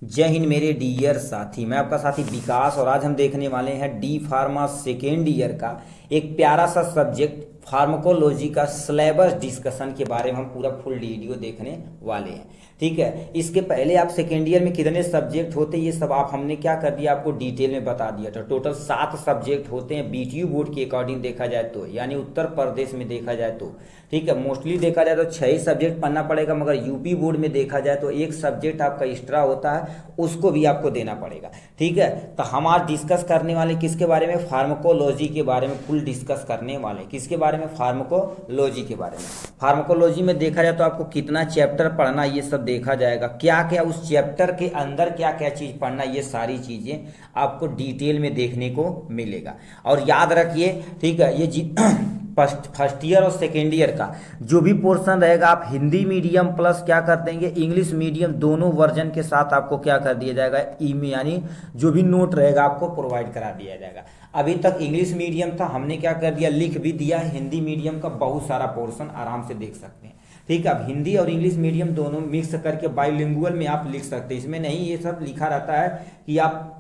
जय हिंद मेरे डियर साथी। मैं आपका साथी विकास और आज हम देखने वाले हैं डी फार्मा सेकेंड ईयर का एक प्यारा सा सब्जेक्ट फार्माकोलॉजी का सिलेबस डिस्कशन के बारे में हम पूरा फुल वीडियो देखने वाले हैं। ठीक है, इसके पहले आप सेकेंड ईयर में कितने सब्जेक्ट होते हैं ये सब हमने क्या कर दिया, आपको डिटेल में बता दिया था। टोटल 7 सब्जेक्ट होते हैं बीटीयू बोर्ड के अकॉर्डिंग देखा जाए तो, यानी उत्तर प्रदेश में देखा जाए तो। ठीक है, मोस्टली देखा जाए तो 6 ही सब्जेक्ट पढ़ना पड़ेगा, मगर यूपी बोर्ड में देखा जाए तो एक सब्जेक्ट आपका एक्स्ट्रा होता है, उसको भी आपको देना पड़ेगा। ठीक है, तो हम आज डिस्कस करने वाले किसके बारे में, फार्माकोलॉजी के बारे में फुल डिस्कस करने वाले। किसके बारे में, फार्माकोलॉजी के बारे में। फार्माकोलॉजी में देखा जाए तो आपको कितना चैप्टर पढ़ना ये सब देखा जाएगा, क्या क्या उस चैप्टर के अंदर क्या क्या चीज पढ़ना, ये सारी चीजें आपको डिटेल में देखने को मिलेगा। और याद रखिए, ठीक है, ये फर्स्ट ईयर और सेकेंड ईयर का जो भी पोर्शन रहेगा आप हिंदी मीडियम प्लस क्या कर देंगे, इंग्लिश मीडियम दोनों वर्जन के साथ आपको क्या कर दिया जाएगा, यानी जो भी नोट रहेगा आपको प्रोवाइड करा दिया जाएगा। अभी तक इंग्लिश मीडियम था, हमने क्या कर दिया, लिख भी दिया है। हिंदी मीडियम का बहुत सारा पोर्शन आराम से देख सकते हैं। ठीक है, अब हिंदी और इंग्लिश मीडियम दोनों मिक्स करके बाइलिंगुअल में आप लिख सकते हैं। इसमें नहीं ये सब लिखा रहता है कि आप,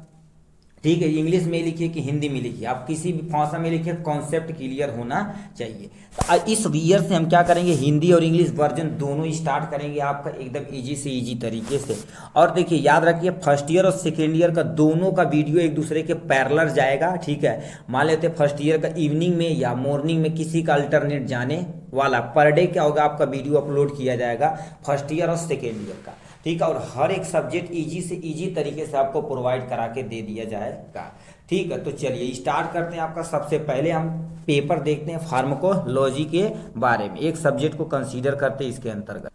ठीक है, इंग्लिश में लिखिए कि हिंदी में लिखिए, आप किसी भी भाषा में लिखिए, कॉन्सेप्ट क्लियर होना चाहिए। तो इस ईयर से हम क्या करेंगे, हिंदी और इंग्लिश वर्जन दोनों ही स्टार्ट करेंगे आपका एकदम इजी से इजी तरीके से। और देखिए याद रखिए, फर्स्ट ईयर और सेकेंड ईयर का दोनों का वीडियो एक दूसरे के पैरेलल जाएगा। ठीक है, मान लेते हैं फर्स्ट ईयर का इवनिंग में या मॉर्निंग में किसी का अल्टरनेट जाने वाला, पर डे क्या होगा आपका वीडियो अपलोड किया जाएगा फर्स्ट ईयर और सेकेंड ईयर का। ठीक है, और हर एक सब्जेक्ट इजी से इजी तरीके से आपको प्रोवाइड करा के दे दिया जाएगा। ठीक है, तो चलिए स्टार्ट करते हैं। आपका सबसे पहले हम पेपर देखते हैं फार्माकोलॉजी के बारे में, एक सब्जेक्ट को कंसीडर करते हैं इसके अंतर्गत।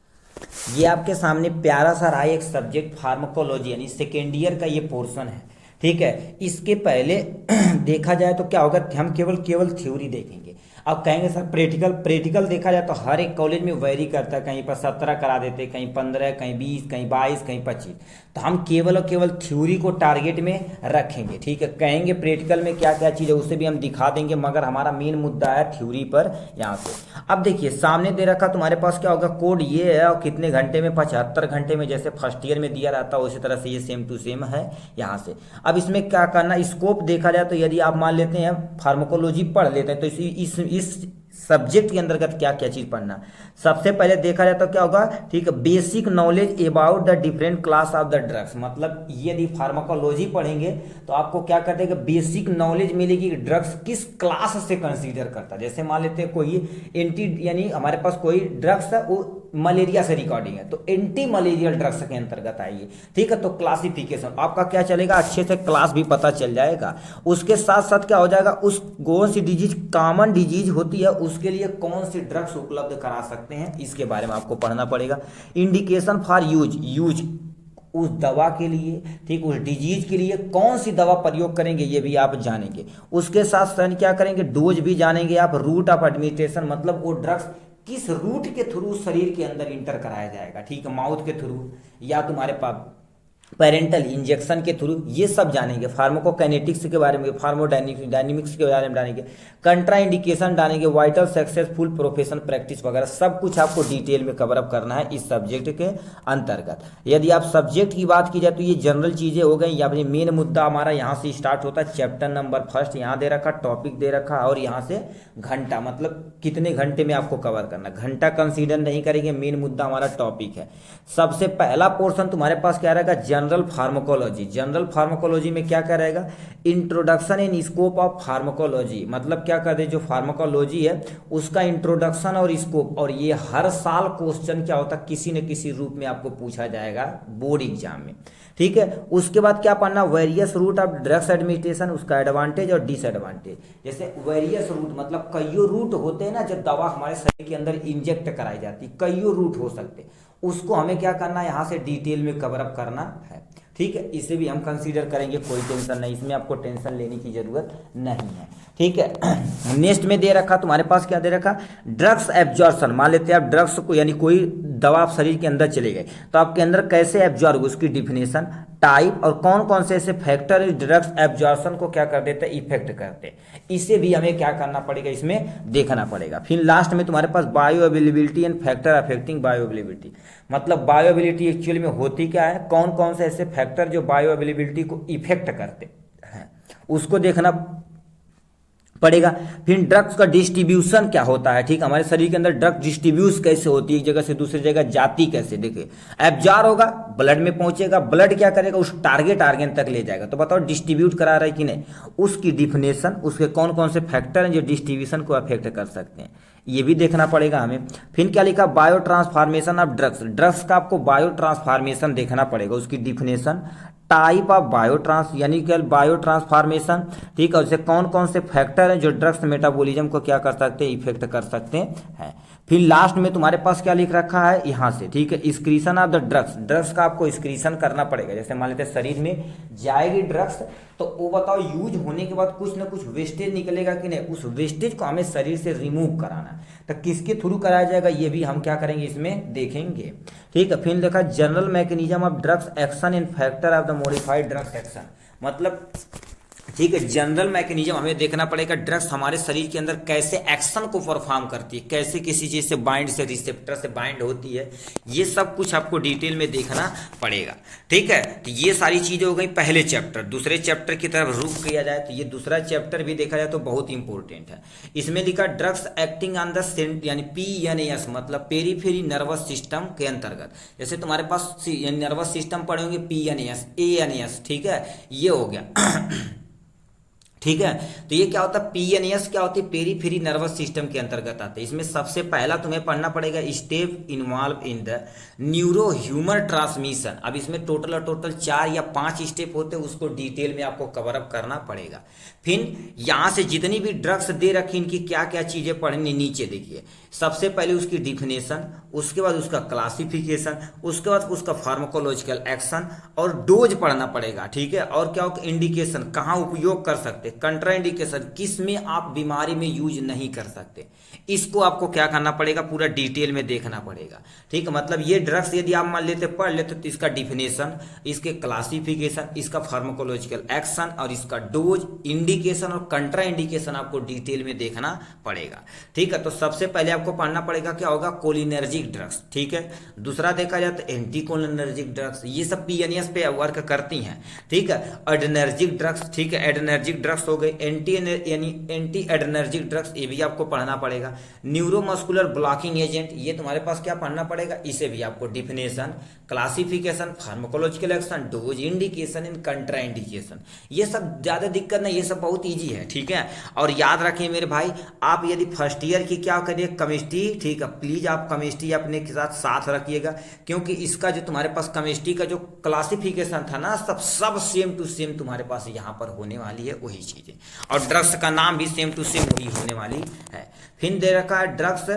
ये आपके सामने प्यारा सा रहा है एक सब्जेक्ट फार्माकोलॉजी, यानी सेकेंड ईयर का ये पोर्शन है। ठीक है, इसके पहले देखा जाए तो क्या होगा, हम केवल थ्योरी देखेंगे। अब कहेंगे सर प्रैक्टिकल देखा जाए तो हर एक कॉलेज में वेरी करता है, कहीं पर 17 करा देते, कहीं 15, कहीं 20, कहीं 22, कहीं 25। तो हम केवल और केवल थ्योरी को टारगेट में रखेंगे। ठीक है, कहेंगे प्रैक्टिकल में क्या क्या चीज़ है उसे भी हम दिखा देंगे, मगर हमारा मेन मुद्दा है थ्योरी पर यहाँ से। अब देखिए सामने दे रखा तुम्हारे पास क्या होगा, कोड ये है और कितने घंटे में, 75 घंटे में, जैसे फर्स्ट ईयर में दिया रहता है उसी तरह से ये सेम टू सेम है यहाँ से। अब इसमें क्या करना, स्कोप देखा जाए तो यदि आप मान लेते हैं फार्माकोलॉजी पढ़ लेते हैं तो इस सब्जेक्ट के अंतर्गत क्या क्या चीज पढ़ना। सबसे पहले देखा जाए तो क्या होगा, ठीक है, basic knowledge about the different class of the drugs. मतलब यदि फार्माकोलॉजी पढ़ेंगे तो आपको क्या करते हैं, बेसिक नॉलेज मिलेगी कि ड्रग्स किस क्लास से कंसीडर करता है। जैसे मान लेते हैं कोई यानी हमारे पास कोई ड्रग्स है वो मलेरिया से रिकॉर्डिंग है तो एंटी मलेरियल ड्रग्स के अंतर्गत आएगी। ठीक है, तो क्लासिफिकेशन आपका क्या चलेगा, अच्छे से क्लास भी पता चल जाएगा। उसके साथ साथ क्या हो जाएगा, उस कौन सी डिजीज कॉमन डिजीज होती है उसके लिए कौन सी ड्रग्स उपलब्ध करा सकते हैं, इसके बारे में आपको पढ़ना पड़ेगा। इंडिकेशन फॉर यूज उस दवा के लिए, ठीक, उस डिजीज के लिए कौन सी दवा प्रयोग करेंगे ये भी आप जानेंगे। उसके साथ साथ क्या करेंगे, डोज भी जानेंगे आप, रूट ऑफ एडमिनिस्ट्रेशन, मतलब वो ड्रग्स किस रूट के थ्रू शरीर के अंदर इंटर कराया जाएगा। ठीक है, माउथ के थ्रू या तुम्हारे पास पेरेंटल इंजेक्शन के थ्रू, ये सब जानेंगे। फार्माकोकाइनेटिक्स के बारे में, फार्मोडायनेमिक्स के बारे में जानेंगे, कंट्रा इंडिकेशन जानेंगे, वाइटल सक्सेसफुल प्रोफेशन प्रैक्टिस वगैरह सब कुछ आपको डिटेल में कवर अप करना है इस सब्जेक्ट के अंतर्गत। यदि आप सब्जेक्ट की बात की जाए तो ये जनरल चीजें हो गई। या मेन मुद्दा हमारा यहाँ से स्टार्ट होता है, चैप्टर नंबर फर्स्ट यहाँ दे रखा, टॉपिक दे रखा, और यहाँ से घंटा, मतलब कितने घंटे में आपको कवर करना। घंटा कंसीडर नहीं करेंगे, मेन मुद्दा हमारा टॉपिक है। सबसे पहला पोर्शन तुम्हारे पास क्या रहेगा, जनरल फार्माकोलॉजी। जनरल फार्माकोलॉजी में क्या क्या रहेगा, introduction in scope of pharmacology, मतलब क्या कर दे, जो फार्माकोलॉजी है उसका इंट्रोडक्शन और स्कोप। और ये हर साल क्वेश्चन क्या होता है, किसी न किसी रूप में आपको पूछा जाएगा बोर्ड एग्जाम में। ठीक है, उसके बाद क्या पढ़ना, various route of drugs administration, उसका एडवांटेज और डिसएडवांटेज। जैसे वेरियस रूट मतलब कईयों रूट होते हैं ना, जब दवा हमारे शरीर के अंदर इंजेक्ट कराई जाती, कईयों रूट हो सकते, उसको हमें क्या करना है, यहाँ से डिटेल में कवर अप करना है। ठीक है, इसे भी हम कंसीडर करेंगे, कोई टेंशन नहीं, इसमें आपको टेंशन लेने की जरूरत नहीं है। ठीक है, नेक्स्ट में दे रखा तुम्हारे पास क्या दे रखा, ड्रग्स एब्जॉर्प्शन। मान लेते हैं आप ड्रग्स को, यानी कोई दवा आप शरीर के अंदर चले गए तो आपके अंदर कैसे एब्जॉर्ब, उसकी डिफिनेशन, टाइप और कौन कौन से ऐसे फैक्टर ड्रग्स एब्जॉर्प्शन को क्या कर देते हैं, इफेक्ट करते हैं, इसे भी हमें क्या करना पड़ेगा, इसमें देखना पड़ेगा। फिर लास्ट में तुम्हारे पास bioavailability and factor affecting bioavailability, मतलब बायो अवेलेबिलिटी एक्चुअली में होती क्या है, कौन कौन से ऐसे फैक्टर जो बायो अवेलेबिलिटी को इफेक्ट करते हैं उसको देखना पड़ेगा। फिर ड्रग्स का डिस्ट्रीब्यूशन क्या होता है, ठीक, हमारे शरीर के अंदर ड्रग डिस्ट्रीब्यूट कैसे होती है, एक जगह से दूसरी जगह जाती कैसे, देखिए एब्जॉर्ब होगा, ब्लड में पहुंचेगा, ब्लड क्या करेगा, उस टारगेट आर्गन तक ले जाएगा। तो बताओ डिस्ट्रीब्यूट करा रहा है कि नहीं, उसकी डिफिनेशन, उसके कौन कौन से फैक्टर हैं जो डिस्ट्रीब्यूशन को अफेक्ट कर सकते हैं, ये भी देखना पड़ेगा हमें। फिर क्या लिखा, biotransformation of drugs, drugs का आपको बायो ट्रांसफॉर्मेशन देखना पड़ेगा, उसकी definition, type of bio trans यानी कि बायो ट्रांसफॉर्मेशन, ठीक है, उससे कौन कौन से फैक्टर हैं जो ड्रग्स मेटाबॉलिज्म को क्या कर सकते हैं, इफेक्ट कर सकते हैं। फिर लास्ट में तुम्हारे पास क्या लिख रखा है यहाँ से, ठीक है, excretion of the drugs, drugs का आपको एक्सक्रीशन करना पड़ेगा। जैसे मान लेते हैं शरीर में जाएगी ड्रग्स, तो वो बताओ यूज होने के बाद कुछ ना कुछ वेस्टेज निकलेगा कि नहीं, उस वेस्टेज को हमें शरीर से रिमूव कराना है, तो किसके थ्रू कराया जाएगा ये भी हम क्या करेंगे, इसमें देखेंगे, ठीक है। फिर देखा general mechanism of drugs action in factor of the modified drugs action, मतलब ठीक है, जनरल मैकेनिज्म हमें देखना पड़ेगा ड्रग्स हमारे शरीर के अंदर कैसे एक्शन को परफॉर्म करती है, कैसे किसी चीज से बाइंड से रिसेप्टर से बाइंड होती है, ये सब कुछ आपको डिटेल में देखना पड़ेगा, ठीक है। तो ये सारी चीजें हो गई पहले चैप्टर। दूसरे चैप्टर की तरफ रुख किया जाए तो ये दूसरा चैप्टर भी देखा जाए तो बहुत इंपॉर्टेंट है। इसमें लिखा ड्रग्स एक्टिंग ऑन द यानी PNS, मतलब पेरीफेरी नर्वस सिस्टम के अंतर्गत। जैसे तुम्हारे पास नर्वस सिस्टम पढ़े होंगे PNS, ANS, ठीक है, ये हो गया ठीक है। तो ये क्या होता है, PNS क्या होती है, पेरीफेरी नर्वस सिस्टम के अंतर्गत आते हैं। इसमें सबसे पहला तुम्हें पढ़ना पड़ेगा step involve in the neuro humour transmission. अब इसमें टोटल 4 या 5 स्टेप होते हैं, उसको डिटेल में आपको कवर अप करना पड़ेगा। फिर यहां से जितनी भी ड्रग्स दे रखी इनकी क्या क्या चीजें पढ़नी, नीचे देखिए, सबसे पहले उसकी डिफिनेशन, उसके बाद उसका क्लासिफिकेशन, उसके बाद उसका फार्माकोलॉजिकल एक्शन और डोज पढ़ना पड़ेगा, ठीक है। और क्या होगा, इंडिकेशन, कहाँ उपयोग कर सकते, कंट्रा इंडिकेशन, किस में आप बीमारी में यूज नहीं कर सकते, इसको आपको क्या करना पड़ेगा, पूरा डिटेल में देखना पड़ेगा, ठीक है। मतलब ये ड्रग्स यदि आप मान लेते पढ़ लेते तो इसका डिफिनेशन, इसके क्लासिफिकेशन, इसका फार्माकोलॉजिकल एक्शन और इसका डोज, इंडिकेशन और कंट्रा इंडिकेशन आपको डिटेल में देखना पड़ेगा, ठीक है। तो सबसे पहले आपको पढ़ना पड़ेगा क्या होगा, कोलिनर्जिक ड्रग्स, ठीक है। दूसरा देखा जाए तो एंटी कोलिनर्जिक ड्रग्स, ये सब PNS पे वर्क करती हैं, ठीक है। एड्रेनर्जिक ड्रग्स, ठीक है, एड्रेनर्जिक ड्रग्स हो गए, एंटी एड्रेनर्जिक ड्रग्स, ये भी आपको पढ़ना पड़ेगा। न्यूरोमस्कुलर ब्लॉकिंग एजेंट, ये तुम्हारे पास क्या पढ़ना पड़ेगा, इसे भी आपको definition, classification, pharmacological action, dose, indication in contraindication. ये सब ज्यादा दिक्कत नहीं, ये सब बहुत ईजी है, ठीक है। और याद रखिए मेरे भाई, आप यदि फर्स्ट ईयर की क्या करिए केमिस्ट्री, ठीक है, प्लीज आप केमिस्ट्री अपने के साथ रखिएगा, क्योंकि इसका जो तुम्हारे पास केमिस्ट्री का जो क्लासिफिकेशन था ना, सब सेम टू सेम तुम्हारे पास यहाँ पर होने वाली है वही चीजें, और ड्रग्स का नाम भी सेम टू सेम वही होने वाली है। फिर दे रखा है ड्रग्स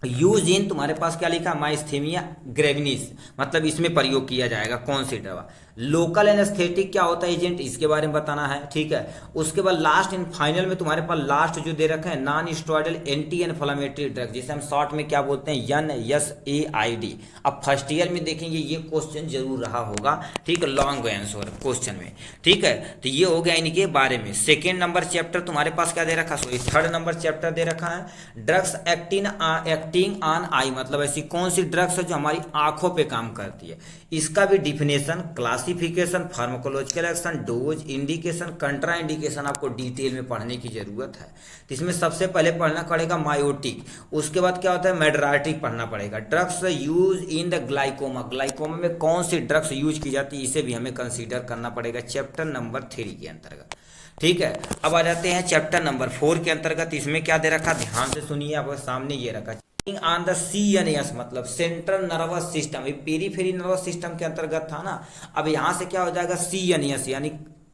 यूज इन, तुम्हारे पास क्या लिखा, माइस्थेमिया ग्रेविस, मतलब इसमें प्रयोग किया जाएगा कौन सी दवा। लोकल एनेस्थेटिक क्या होता है एजेंट, इसके बारे में बताना है, ठीक है। उसके बाद लास्ट इन फाइनल में तुम्हारे पास लास्ट जो दे रखा है non steroidal anti inflammatory drug, जिसे हम शॉर्ट में क्या बोलते हैं, NSAID। अब फर्स्ट ईयर में देखेंगे ये क्वेश्चन जरूर रहा होगा, ठीक है, लॉन्ग आंसर क्वेश्चन में, ठीक है। तो ये हो गया इनके बारे में। सेकेंड नंबर चैप्टर तुम्हारे पास क्या दे रखा, सॉरी थर्ड नंबर चैप्टर दे रखा है ड्रग्स एक्टिंग ऑन आई, मतलब ऐसी कौन सी ड्रग्स है जो हमारी आंखों पे काम करती है, इसका भी definition, classification, pharmacological action, dose, indication, contraindication आपको डिटेल में पढ़ने की जरूरत है। तो इसमें सबसे पहले पढ़ना पड़ेगा मायोटिक, उसके बाद क्या होता है मेड्राटिक पढ़ना पड़ेगा। Drugs use in the glaucoma, glaucoma में कौन सी ड्रग्स यूज की जाती है, इसे भी हमें कंसीडर करना पड़ेगा चैप्टर नंबर 3 के अंतर्गत, ठीक है। अब आ जाते हैं चैप्टर नंबर 4 के अंतर्गत। इसमें क्या दे रखा, ध्यान से सुनिए, आपके सामने ये रखा ऑन द CNS, मतलब सेंट्रल नर्वस सिस्टम, ये पेरीफेरी नर्वस सिस्टम के अंतर्गत था ना। अब यहां से क्या हो जाएगा CNS, यानी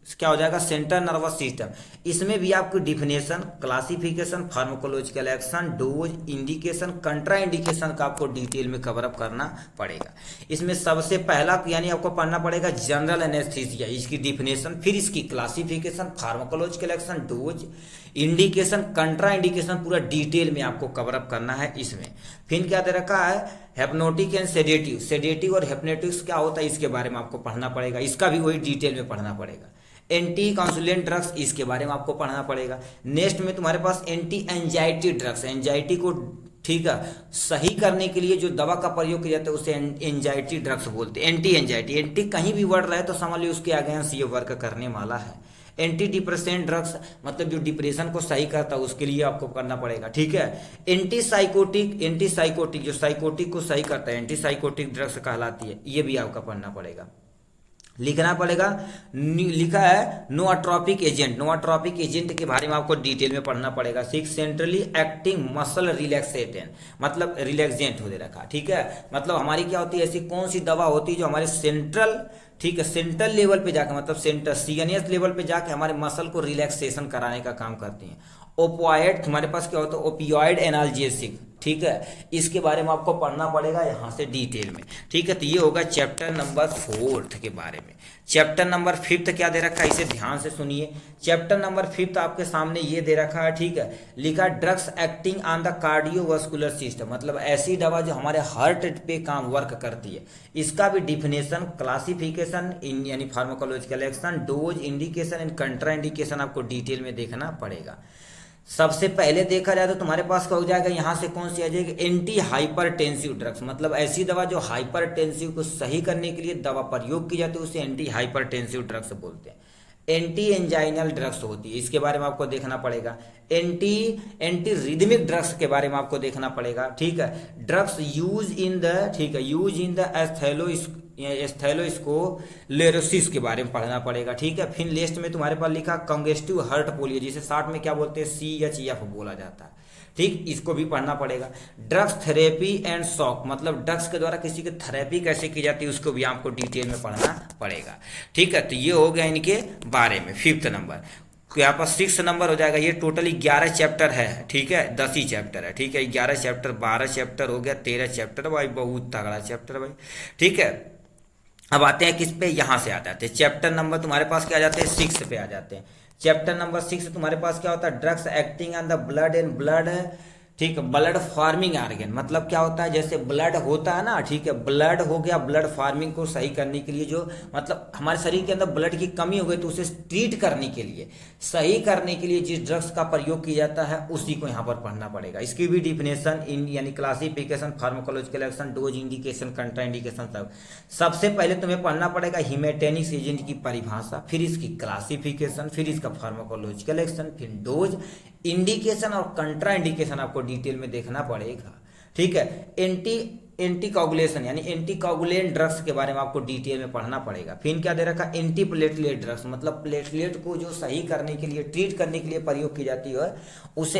क्या हो जाएगा सेंट्रल नर्वस सिस्टम। इसमें भी आपको definition, classification, pharmacological action, dose, indication, contraindication का आपको डिटेल में कवर अप करना पड़ेगा। इसमें सबसे पहला यानी आपको पढ़ना पड़ेगा जनरल एनेस्थीसिया, इसकी डिफिनेशन, फिर इसकी classification, pharmacological action, dose, indication, contraindication पूरा डिटेल में आपको कवर अप करना है इसमें। फिर क्या दे रखा है हेप्नोटिक एंड सेडेटिव, सेडेटिव और हेप्नोटिक्स क्या होता है इसके बारे में आपको पढ़ना पड़ेगा, इसका भी वही डिटेल में पढ़ना पड़ेगा। एंटी काउंसुलेंट ड्रग्स, इसके बारे में आपको पढ़ना पड़ेगा। नेक्स्ट में तुम्हारे पास एंटी एंजाइटी ड्रग्स, एंजाइटी को ठीक है सही करने के लिए जो दवा का प्रयोग किया जाता है उसे एंजाइटी ड्रग्स बोलते हैं। एंटी एंजाइटी, एंटी कहीं भी वर्ड रहे तो समझ लो उसके अगेंस्ट ये वर्क करने वाला है। एंटी डिप्रेसेंट ड्रग्स मतलब जो डिप्रेशन को सही करता है उसके लिए आपको करना पड़ेगा, ठीक है। एंटी साइकोटिक, एंटी साइकोटिक जो साइकोटिक को सही करता है एंटी साइकोटिक ड्रग्स कहलाती है, ये भी आपका पढ़ना पड़ेगा, लिखना पड़ेगा। लिखा है नोआट्रोपिक एजेंट, नोआट्रोपिक एजेंट के बारे में आपको डिटेल में पढ़ना पड़ेगा। 6 सेंट्रली एक्टिंग मसल रिलैक्सेटेंट मतलब रिलैक्सेंट हो दे रखा, ठीक है। मतलब हमारी क्या होती है, ऐसी कौन सी दवा होती है जो हमारे सेंट्रल, ठीक है, सेंट्रल लेवल पे जाकर मतलब सेंटर सीएनएस लेवल पे जाके हमारे मसल को रिलैक्सेशन कराने का काम करती हैं। ओपियाइड हमारे पास क्या होता है, ओपियाइड एनाल्जेसिक, ठीक है, इसके बारे में आपको पढ़ना पड़ेगा यहाँ से डिटेल में, ठीक है। तो ये होगा चैप्टर नंबर 4 के बारे में। चैप्टर नंबर 5 क्या दे रखा है, इसे ध्यान से सुनिए। चैप्टर नंबर 5 आपके सामने ये दे रखा है, ठीक है, लिखा drugs acting on the cardiovascular system मतलब ऐसी दवा जो हमारे हार्ट पे काम वर्क करती है, इसका भी डिफिनेशन, क्लासिफिकेशन यानी pharmacological action, dose, indication and कंट्रा indication आपको डिटेल में देखना पड़ेगा। सबसे पहले देखा जाए तो तुम्हारे पास क्या हो जाएगा, यहाँ से कौन सी आ जाएगी, एंटी हाइपरटेंसिव ड्रग्स मतलब ऐसी दवा जो हाइपरटेंसिव को सही करने के लिए दवा प्रयोग की जाती है उसे एंटी हाइपरटेंसिव ड्रग्स बोलते हैं। एंटी एंजाइनल ड्रग्स होती है, इसके बारे में आपको देखना पड़ेगा। एंटी रिदमिक ड्रग्स के बारे में आपको देखना पड़ेगा, ठीक है। ड्रग्स यूज इन द, ठीक है, यूज इन द एस्थेलोस्क्लेरोसिस के बारे में पढ़ना पड़ेगा, ठीक है। फिर लिस्ट में तुम्हारे पास लिखा कंजेस्टिव हार्ट फेलियर जिसे शॉर्ट में क्या बोलते हैं, CHF बोला जाता है, ठीक, इसको भी पढ़ना पड़ेगा। ड्रग्स थेरेपी एंड शॉक मतलब ड्रग्स के द्वारा किसी की थेरेपी कैसे की जाती है उसको भी आपको डिटेल में पढ़ना पड़ेगा, ठीक है। तो ये हो गया इनके बारे में 5th नंबर। यहाँ पर 6 नंबर हो जाएगा। ये टोटली 11 चैप्टर है, ठीक है, 10 ही चैप्टर है, ठीक है। 11 चैप्टर 12 चैप्टर हो गया, 13 चैप्टर भाई, बहुत तगड़ा चैप्टर भाई, ठीक है। अब आते हैं किस पे, यहाँ से आ जाते हैं चैप्टर नंबर तुम्हारे पास क्या आ जाते हैं, 6 पे आ जाते हैं। चैप्टर नंबर 6 तुम्हारे पास क्या होता है, drugs acting on the blood and blood, ठीक है, ब्लड फार्मिंग ऑर्गन मतलब क्या होता है, जैसे ब्लड होता है ना, ठीक है, ब्लड हो गया, ब्लड फार्मिंग को सही करने के लिए जो मतलब हमारे शरीर के अंदर ब्लड की कमी हो गई तो उसे ट्रीट करने के लिए, सही करने के लिए जिस ड्रग्स का प्रयोग किया जाता है उसी को यहाँ पर पढ़ना पड़ेगा। इसकी भी डिफिनेशन इन यानी classification, pharmacological action, dose, indication, contraindication सब। सबसे पहले तुम्हें पढ़ना पड़ेगा हिमेटेनिक्स एजेंट की परिभाषा, फिर इसकी क्लासिफिकेशन, फिर इसका फार्माकोलॉजिकल एक्शन, फिर डोज, इंडिकेशन और कंट्रा इंडिकेशन आपको डिटेल में देखना पड़ेगा, ठीक है। एंटी कागुलेशन यानी एंटी कागुलेंट ड्रग्स के बारे में आपको डिटेल में पढ़ना पड़ेगा। फिर क्या दे रखा, एंटी प्लेटलेट ड्रग्स मतलब प्लेटलेट को जो सही करने के लिए, ट्रीट करने के लिए प्रयोग की जाती है उसे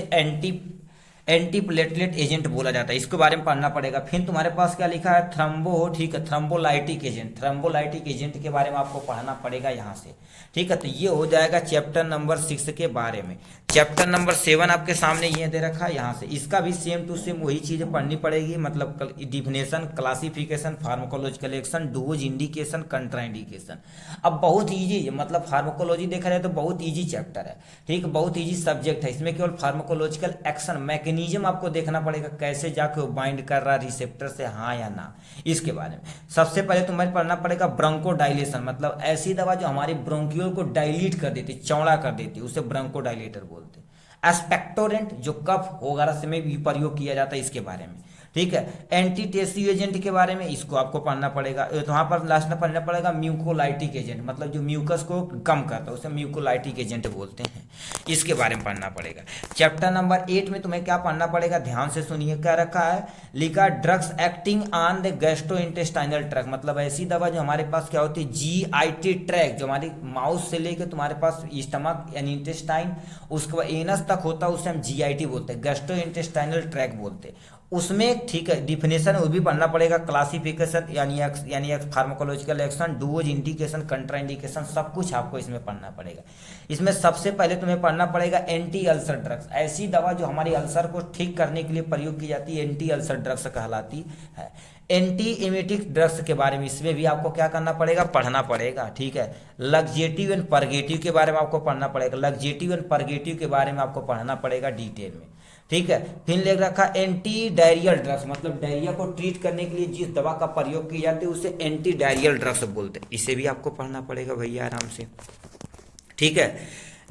एंटी प्लेटलेट एजेंट बोला जाता है, इसके बारे में पढ़ना पड़ेगा। फिर तुम्हारे पास क्या लिखा है, थ्रम्बो, ठीक है, थ्रम्बोलाइटिक एजेंट, थ्रम्बोलाइटिक एजेंट के बारे में आपको पढ़ना पड़ेगा यहाँ से, ठीक है। तो ये हो जाएगा चैप्टर नंबर 6 के बारे में। चैप्टर नंबर 7 आपके सामने ये दे रखा है यहाँ से, इसका भी सेम टू सेम वही चीजें पढ़नी पड़ेगी मतलब definition, classification, pharmacological action, dose, indication, contraindication. अब बहुत ईजी मतलब फार्माकोलॉजी देखा जाए तो बहुत ईजी चैप्टर है, ठीक, बहुत ईजी सब्जेक्ट है। इसमें केवल फार्माकोलॉजिकल एक्शन मैकेनिज्म आपको देखना पड़ेगा, कैसे जाके वो बाइंड कर रहा है रिसेप्टर से, हाँ या ना, इसके बारे में। सबसे पहले तुम्हें पढ़ना पड़ेगा ब्रोंकोडाइलेशन मतलब ऐसी दवा जो हमारी ब्रोंकियोल को डायलीट कर देती, चौड़ा कर देती, उसे ब्रोंकोडाइलेटर बोलते हैं। एस्पेक्टोरेंट जो कफ वगैरह से में भी प्रयोग किया जाता है, इसके बारे में, ठीक है। एंटीटेसिव एजेंट के बारे में इसको आपको पढ़ना पड़ेगा। तो वहां पर लास्ट में पढ़ना पड़ेगा म्यूकोलाइटिक एजेंट मतलब जो म्यूकस को कम करता है उसे म्यूकोलाइटिक एजेंट बोलते हैं, इसके बारे में पढ़ना पड़ेगा। चैप्टर नंबर 8 में तुम्हें क्या पढ़ना पड़ेगा, ध्यान से सुनिए, क्या रखा है, लिखा drugs acting on the gastrointestinal tract मतलब ऐसी दवा जो हमारे पास क्या होती है, GIT ट्रैक जो हमारी माउथ से लेकर तुम्हारे पास स्टमक यानी इंटेस्टाइन उसके बाद एनस तक होता है उसे हम GIT बोलते हैं, गैस्ट्रोइंटेस्टाइनल ट्रैक बोलते हैं। उसमें ठीक है डिफिनेशन वो भी पढ़ना पड़ेगा, क्लासिफिकेशन यानी pharmacological action, dose, indication, contraindication, सब कुछ आपको इसमें पढ़ना पड़ेगा। इसमें सबसे पहले तुम्हें पढ़ना पड़ेगा एंटी अल्सर ड्रग्स, ऐसी दवा जो हमारी अल्सर को ठीक करने के लिए प्रयोग की जाती है, एंटी अल्सर ड्रग्स कहलाती है। एंटी एमेटिक ड्रग्स के बारे में इसमें भी आपको क्या करना पड़ेगा, पढ़ना पड़ेगा, ठीक है। लग्जेटिव एंड परगेटिव के बारे में आपको पढ़ना पड़ेगा, लग्जेटिव एंड परगेटिव के बारे में आपको पढ़ना पड़ेगा डिटेल में, ठीक है। फिर ले रखा एंटी डायरियल ड्रग्स, मतलब डायरिया को ट्रीट करने के लिए जिस दवा का प्रयोग की जाती है उसे एंटी डायरियल ड्रग्स बोलते हैं। इसे भी आपको पढ़ना पड़ेगा भैया आराम से, ठीक है।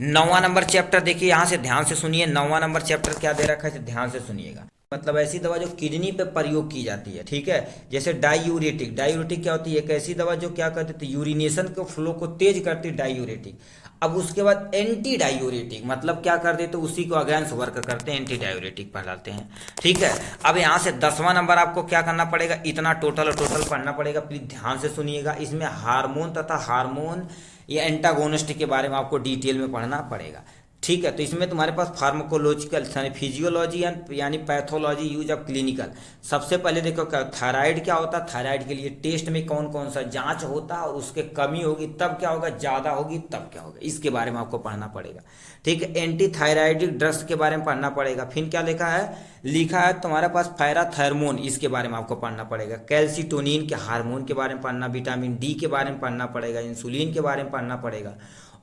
9वां नंबर चैप्टर देखिए, यहाँ से ध्यान से सुनिए। 9वां नंबर चैप्टर क्या दे रखा है, ध्यान से सुनिएगा। मतलब ऐसी दवा जो किडनी पे प्रयोग की जाती है, ठीक है। जैसे डायूरेटिक, डायूरेटिक क्या होती है, एक ऐसी दवा जो क्या करती है, यूरिनेशन के फ्लो को तेज करती है, डायूरेटिक। अब उसके बाद एंटी डायूरेटिक, मतलब क्या कर देते, उसी को अगेंस्ट वर्क करते हैं, एंटी डायूरेटिक पढ़ाते हैं, ठीक है। अब यहाँ से 10वां नंबर आपको क्या करना पड़ेगा, इतना टोटल पढ़ना पड़ेगा, प्लीज ध्यान से सुनिएगा। इसमें हार्मोन तथा हार्मोन या एंटागोनिस्ट के बारे में आपको डिटेल में पढ़ना पड़ेगा, ठीक है। तो इसमें तुम्हारे पास फार्माकोलॉजिकल फिजियोलॉजी यानी पैथोलॉजी यूज ऑफ क्लिनिकल। सबसे पहले देखो क्या थायराइड क्या होता है, थायराइड के लिए टेस्ट में कौन कौन सा जांच होता है और उसके कमी होगी तब क्या होगा, ज़्यादा होगी तब क्या होगा, इसके बारे में आपको पढ़ना पड़ेगा, ठीक है। एंटी थायराइडिक ड्रग्स के बारे में पढ़ना पड़ेगा। फिर क्या लिखा है तुम्हारे पास पैराथर्मोन, इसके बारे में आपको पढ़ना पड़ेगा। कैल्सिटोनिन के हार्मोन के बारे में पढ़ना, विटामिन डी के बारे में पढ़ना पड़ेगा, इंसुलिन के बारे में पढ़ना पड़ेगा।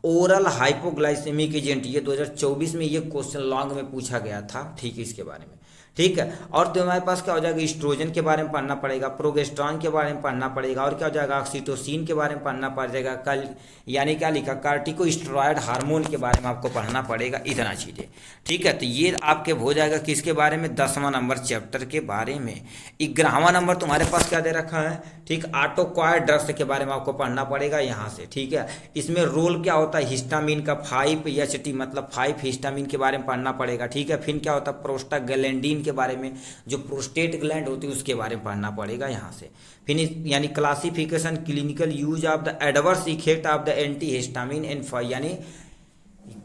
ओरल हाइपोग्लाइसेमिक एजेंट, ये 2024 में ये क्वेश्चन लॉन्ग में पूछा गया था, ठीक है, इसके बारे में, ठीक है। और तुम्हारे पास क्या हो जाएगा, एस्ट्रोजन के बारे में पढ़ना पड़ेगा, प्रोगेस्टेरॉन के बारे में पढ़ना पड़ेगा, और क्या हो जाएगा, ऑक्सीटोसिन के बारे में पढ़ना पड़ेगा, कल यानी क्या लिखा, कार्टिकोस्टेरॉयड हार्मोन के बारे में आपको पढ़ना पड़ेगा, इतना चीज़ें, ठीक है। तो ये आपके हो जाएगा किसके बारे में, 10वां नंबर चैप्टर के बारे में। 11वां नंबर तुम्हारे पास क्या दे रखा है, ठीक, ऑटोक्वायर ड्रग्स के बारे में आपको पढ़ना पड़ेगा यहाँ से, ठीक है। इसमें रोल क्या होता है, हिस्टामिन का 5-HT मतलब 5 हिस्टामिन के बारे में पढ़ना पड़ेगा, ठीक है। फिर क्या होता है, प्रोस्टाग्लैंडिन के बारे में, जो प्रोस्टेट ग्लैंड होती है उसके बारे में पढ़ना पड़ेगा यहाँ से। फिर यानी classification clinical use of the adverse effect of the anti histamine and यानी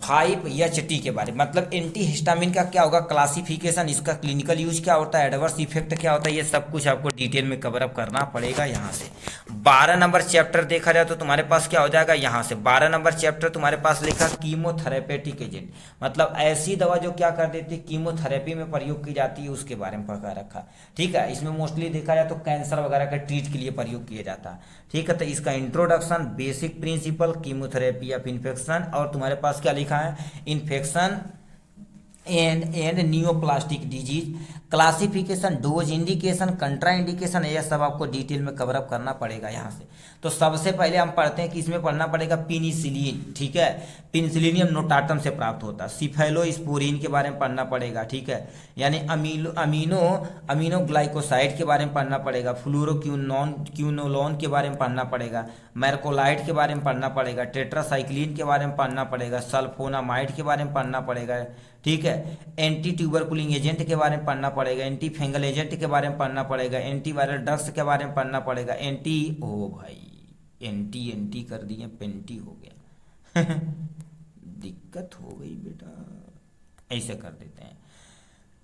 5-HT के बारे में, मतलब एंटी हिस्टामिन का क्या होगा क्लासिफिकेशन, इसका क्लिनिकल यूज क्या होता है, एडवर्स इफेक्ट क्या होता है, ये सब कुछ आपको डिटेल में कवर अप करना पड़ेगा यहाँ से। 12 नंबर चैप्टर देखा जाए तो तुम्हारे पास क्या हो जाएगा, यहाँ से 12 नंबर चैप्टर तुम्हारे पास लिखा कीमोथेरेपेटिक एजेंट, मतलब ऐसी दवा जो क्या कर देती है, कीमोथेरेपी में प्रयोग की जाती है, उसके बारे में पढ़ा रखा, ठीक है। इसमें मोस्टली देखा जाए तो कैंसर वगैरह का ट्रीट के लिए प्रयोग किया जाता है, ठीक है। तो इसका introduction, basic principle, chemotherapy of infection, और तुम्हारे पास क्या लिखा है, infection and neoplastic disease, classification, dose, indication, कंट्रा indication, यह सब आपको डिटेल में कवर अप करना पड़ेगा यहाँ से। तो सबसे पहले हम पढ़ते हैं कि इसमें पढ़ना पड़ेगा पेनिसिलिन, ठीक है, पेनिसिलिनियम नोटाटम से प्राप्त होता है। सिफेलोस्पोरिन के बारे में पढ़ना पड़ेगा, ठीक है, यानी अमीनो ग्लाइकोसाइड के बारे में पढ़ना पड़ेगा। फ्लोरोक्यूनोलोन के बारे में पढ़ना पड़ेगा। मैरकोलाइड के बारे में पढ़ना पड़ेगा। टेट्रासाइक्लिन के बारे में पढ़ना पड़ेगा। सल्फोनामाइड के बारे में पढ़ना पड़ेगा, ठीक है। एंटी ट्यूबरकुलिन एजेंट के बारे में पढ़ना पड़ेगा। एंटी फंगल एजेंट के बारे में पढ़ना पड़ेगा। एंटीवायरल ड्रग्स के बारे में पढ़ना पड़ेगा। एंटी कर दिए, पेंटी हो गया दिक्कत हो गई बेटा, ऐसे कर देते हैं,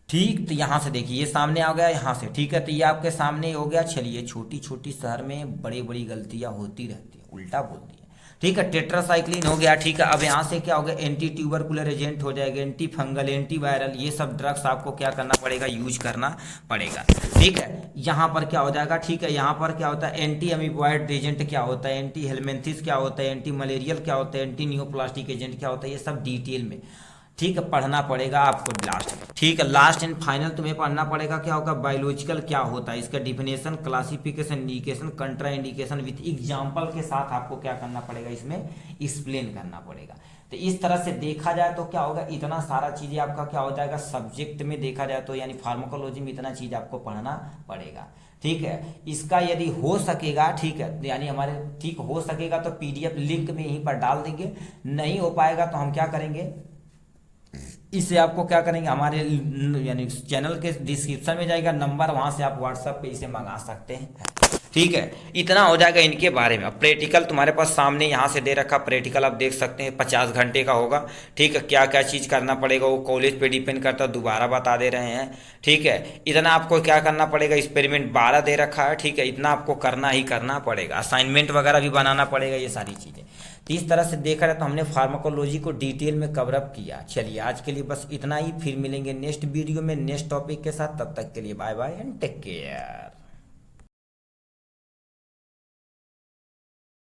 ठीक। तो यहाँ से देखिए ये सामने आ गया यहाँ से, ठीक है। तो ये आपके सामने हो गया। चलिए, छोटी छोटी शहर में बड़ी बड़ी गलतियां होती रहती है, उल्टा बोलती है, ठीक है। टेट्रासाइक्लिन हो गया, ठीक है। अब यहाँ से क्या हो गया, एंटी ट्यूबरकुलर एजेंट हो जाएगा, एंटी फंगल, एंटी वायरल, ये सब ड्रग्स आपको क्या करना पड़ेगा, यूज करना पड़ेगा, ठीक है। यहाँ पर क्या हो जाएगा, ठीक है। यहाँ पर क्या होता है, एंटी अमीबॉइड एजेंट क्या होता है, एंटी हेलमेंथिस क्या होता है, एंटी मलेरियल क्या होता है, एंटी न्यूप्लास्टिक एजेंट क्या होता है, ये सब डिटेल में, ठीक है, पढ़ना पड़ेगा आपको लास्ट में, ठीक है। लास्ट एंड फाइनल तुम्हें पढ़ना पड़ेगा क्या होगा, बायोलॉजिकल क्या होता है, इसका definition, classification, indication, कंट्रा indication with example के साथ आपको क्या करना पड़ेगा, इसमें एक्सप्लेन करना पड़ेगा। तो इस तरह से देखा जाए तो क्या होगा, इतना सारा चीजें आपका क्या हो जाएगा, सब्जेक्ट में देखा जाए तो यानी फार्माकोलॉजी में इतना चीज आपको पढ़ना पड़ेगा, ठीक है। इसका यदि हो सकेगा, ठीक है, यानी हमारे ठीक हो सकेगा तो PDF लिंक में यहीं पर डाल देंगे। नहीं हो पाएगा तो हम क्या करेंगे, इसे आपको क्या करेंगे, हमारे यानी चैनल के डिस्क्रिप्शन में जाएगा नंबर, वहां से आप व्हाट्सएप पे इसे मंगा सकते हैं, ठीक है। इतना हो जाएगा इनके बारे में। प्रैक्टिकल तुम्हारे पास सामने यहाँ से दे रखा, प्रैक्टिकल आप देख सकते हैं 50 घंटे का होगा, ठीक है। क्या क्या चीज़ करना पड़ेगा वो कॉलेज पे डिपेंड करता है, दोबारा बता दे रहे हैं, ठीक है। इतना आपको क्या करना पड़ेगा, एक्सपेरिमेंट 12 दे रखा है, ठीक है। इतना आपको करना ही करना पड़ेगा, असाइनमेंट वगैरह भी बनाना पड़ेगा, ये सारी चीज़ें। तो इस तरह से देखा जाए तो हमने फार्माकोलॉजी को डिटेल में कवर अप किया। चलिए आज के लिए बस इतना ही, फिर मिलेंगे नेक्स्ट वीडियो में नेक्स्ट टॉपिक के साथ। तब तक के लिए bye bye and take care.